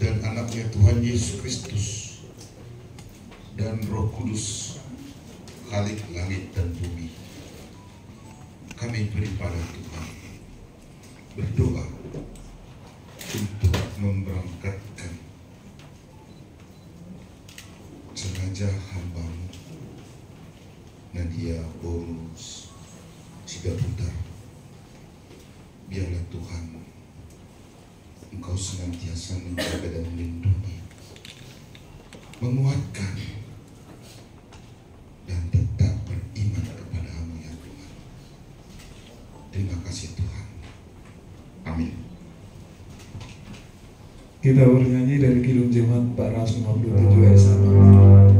dan anaknya Tuhan Yesus Kristus dan Roh Kudus, Khalik langit dan bumi, kami beri pada Tuhan berdoa untuk memberangkatkan jenazah hamba-Mu Nadia Borus Sigaputar. Biarlah Tuhan Engkau senantiasa menjaga dan melindungi, menguatkan, dan tetap beriman kepada-Mu ya Tuhan. Terima kasih Tuhan. Amin. Kita bernyanyi dari Kidung Jemaat 457 ayat 1.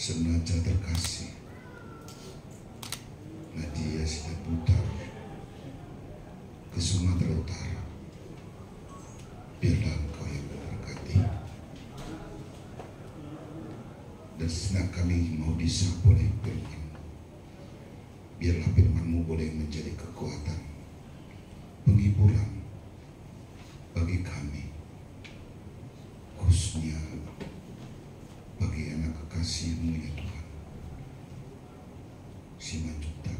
Jenazah terkasih Nadia Sigaputar ke Sumatera Utara. Biarlah Engkau yang memberkati, dan senang kami mau disapa oleh firman. Biarlah firman-Mu boleh menjadi kekuatan, penghiburan bagi kami, khususnya bagi anak kekasih-Mu ya Tuhan, si Majuta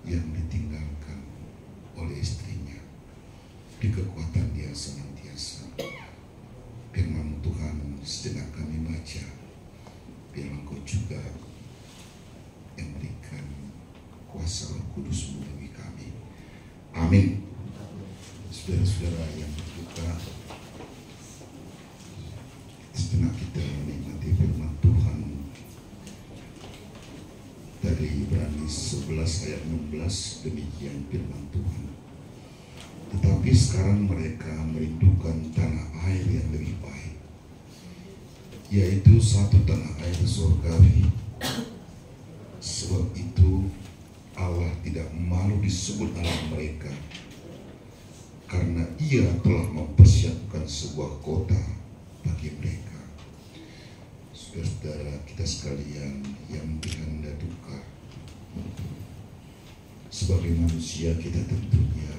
yang ditinggalkan oleh istrinya. Di kekuatan dia senantiasa. Firman Tuhan sejenak kami baca, biarlah Engkau juga yang berikan kuasa Roh Kudus-Mu bagi kami. Amin. Saudara-saudara yang berduka, sejenak kita menikmati firman Tuhan dari Ibrani 11 ayat 16. Demikian firman Tuhan. Tetapi sekarang mereka merindukan tanah air yang lebih baik, yaitu satu tanah air surgawi. Sebab itu Allah tidak malu disebut Allah mereka, karena Ia telah mempersiapkan sebuah kota bagi mereka. Saudara-saudara kita sekalian yang dilanda duka, sebagai manusia kita tentunya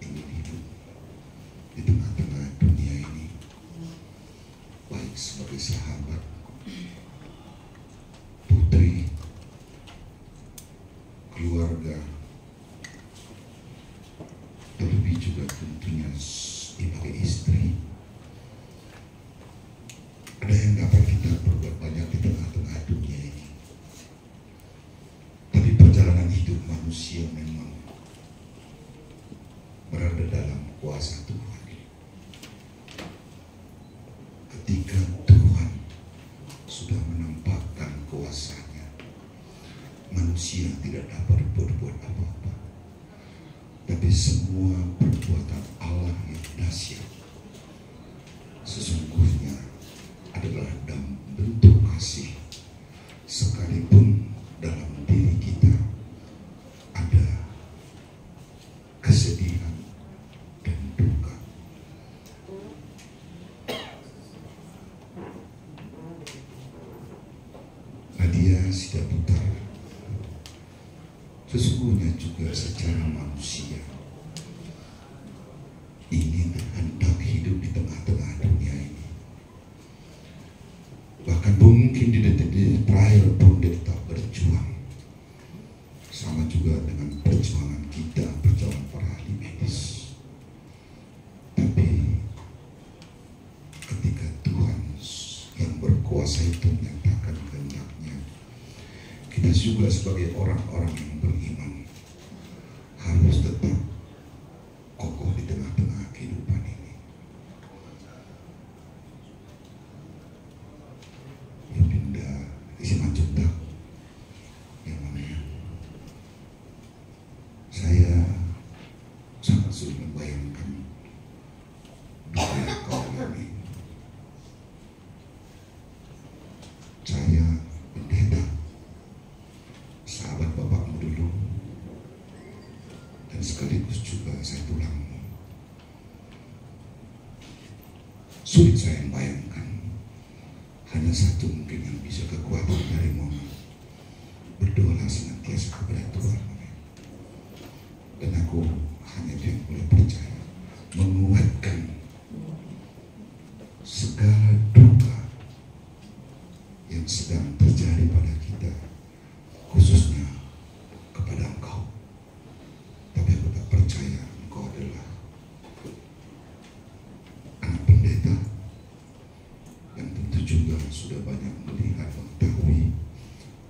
ingin hidup di tengah-tengah dunia ini, baik sebagai sahabat, putri, keluarga, terlebih juga tentunya sebagai istri. Ada yang dapat kita berbuat banyak di tengah-tengah dunia ini, tapi perjalanan hidup manusia memang berada dalam kuasa Tuhan. Ketika Tuhan sudah menampakkan kuasanya, manusia tidak dapat berbuat apa-apa. Tapi semua perbuatan Allah yang dahsyat sesungguhnya adalah dalam bentuk kasih, sekalipun dalam diri kita ada kesedihan, tentunya juga secara manusia ingin hendak hidup di tengah-tengah dunia ini. Bahkan mungkin di detik-detik terakhir pun dia tetap berjuang. Sama juga dengan perjuangan kita, perjuangan para ahli medis. Tapi ketika Tuhan yang berkuasa itu menyatakan kehendaknya, kita juga sebagai orang-orang yang beriman harus tetap kokoh di tengah-tengah kehidupan ini. Ya pindah isi manjuta yang namanya. Saya sangat sulit membayangkan dunia kaum ini. Saya pendeta, sahabat bapakmu dulu, dan sekaligus juga saya tulangmu. Sulit saya membayangkan. Hanya satu mungkin yang bisa kekuatan dari momen. Berdoalah senantiasa kepada Tuhan. Dan aku hanya dia yang boleh percaya, menguatkan segala duka yang sedang terjadi pada kita, khususnya kepada engkau. Tapi aku tak percaya engkau adalah anak pendeta yang tentu juga sudah banyak melihat, mengetahui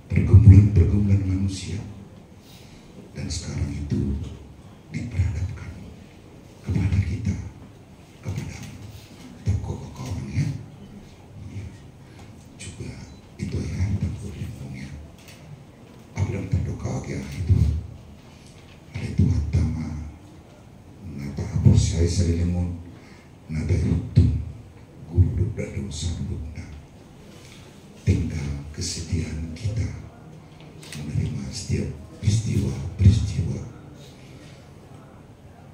pergumulan-pergumulan manusia, dan sekarang itu diperhadapkan kepada kita, kepada tokoh kawan ya. Juga itu ya, takut lindungnya. Aku dalam terdoka ya itu. Ada Tuhan tama, nata hapus saya selimun, nata rutum, guru dan dosa bunda. Tinggal kesediaan kita menerima setiap peristiwa.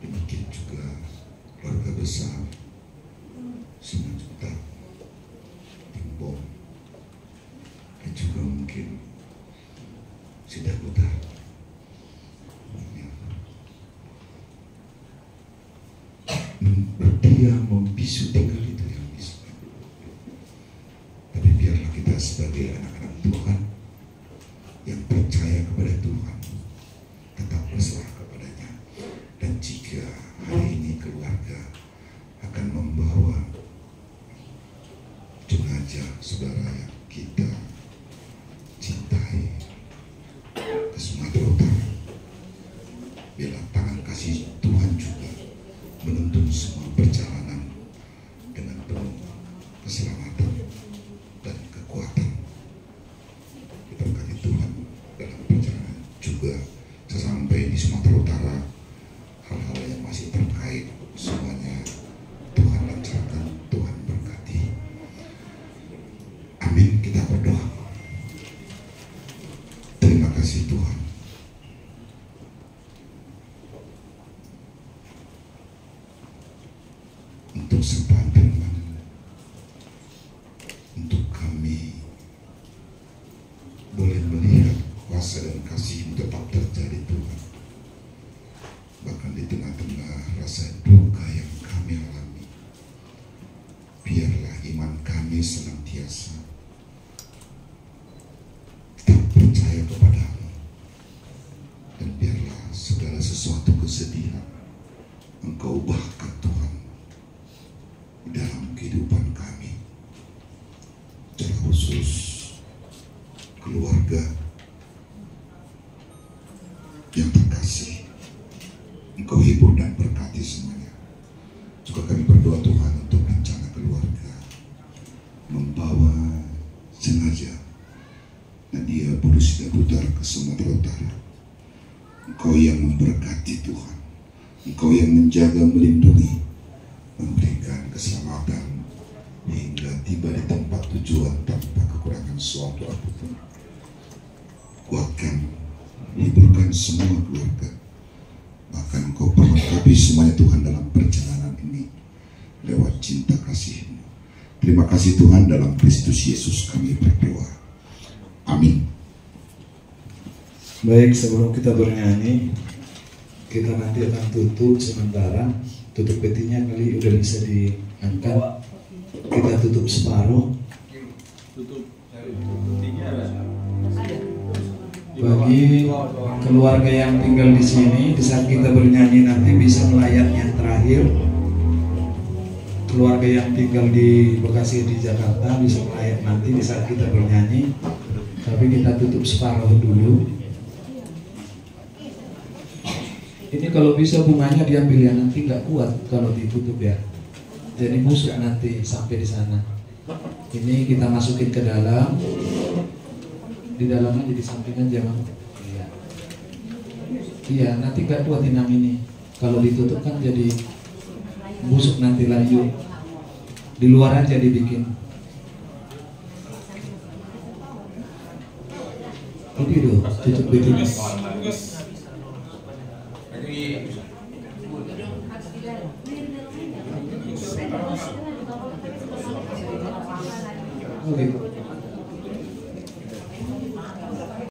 Demikian juga keluarga besar Simanjuntak, Timbong, dan juga mungkin Sidakuta. Berdiam membisu tinggal itu yang bisa. Tapi biarlah kita sebagai anak-anak Tuhan yang percaya kepada Tuhan tetap berserah kepadanya. Dan jika hari ini keluarga akan membawa jenazah saudara yang kita cintai ke Sumatera Utara, biarlah tangan kasih Tuhan juga menuntun semua perjalanan dengan penuh keselamatan dan kekuatan. Diberkati Tuhan dalam perjalanan juga sesampai di Sumatera Utara. Hal-hal yang masih terkait semuanya Tuhan lancarkan, Tuhan berkati. Amin. Kita berdoa. Terima kasih Tuhan. Untuk sapaan firman, untuk kami boleh melihat kuasa dan kasih-Mu tetap terjadi Tuhan. Bahkan di tengah-tengah rasa duka yang kami alami, biarlah iman kami senantiasa tetap percaya kepada-Mu, dan biarlah segala sesuatu kesedihan Engkau ubahkan Tuhan dalam kehidupan kami, secara khusus keluarga yang terkasih. Engkau hibur dan berkati semuanya. Juga kami berdoa Tuhan untuk rencana keluarga membawa jenazah Nadia Budi Sidaputar ke Sumatera Utara. Engkau yang memberkati Tuhan, Engkau yang menjaga, melindungi, memberikan keselamatan hingga tiba di tempat tujuan tanpa kekurangan suatu apapun. Kuatkan, hiburkan semua keluarga. Bahkan Engkau perlengkapi semuanya Tuhan dalam perjalanan ini lewat cinta kasih-Mu. Terima kasih Tuhan, dalam Kristus Yesus kami berdoa. Amin. Baik, sebelum kita bernyanyi, kita nanti akan tutup sementara. Tutup petinya kali udah bisa diangkat. Kita tutup separuh. Bagi keluarga yang tinggal di sini, di saat kita bernyanyi nanti bisa melayat yang terakhir. Keluarga yang tinggal di Bekasi di Jakarta bisa melayat nanti di saat kita bernyanyi. Tapi kita tutup separuh dulu. Ini kalau bisa bunganya diambil ya, nanti nggak kuat kalau ditutup ya. Jadi busuk nanti sampai di sana. Ini kita masukin ke dalam. Di dalamnya jadi samping aja, Bang. Iya, nanti nggak kuat inang ini. Kalau ditutup kan jadi busuk nanti layu. Di luar aja dibikin. Ini tuh, tutup begini. Oke.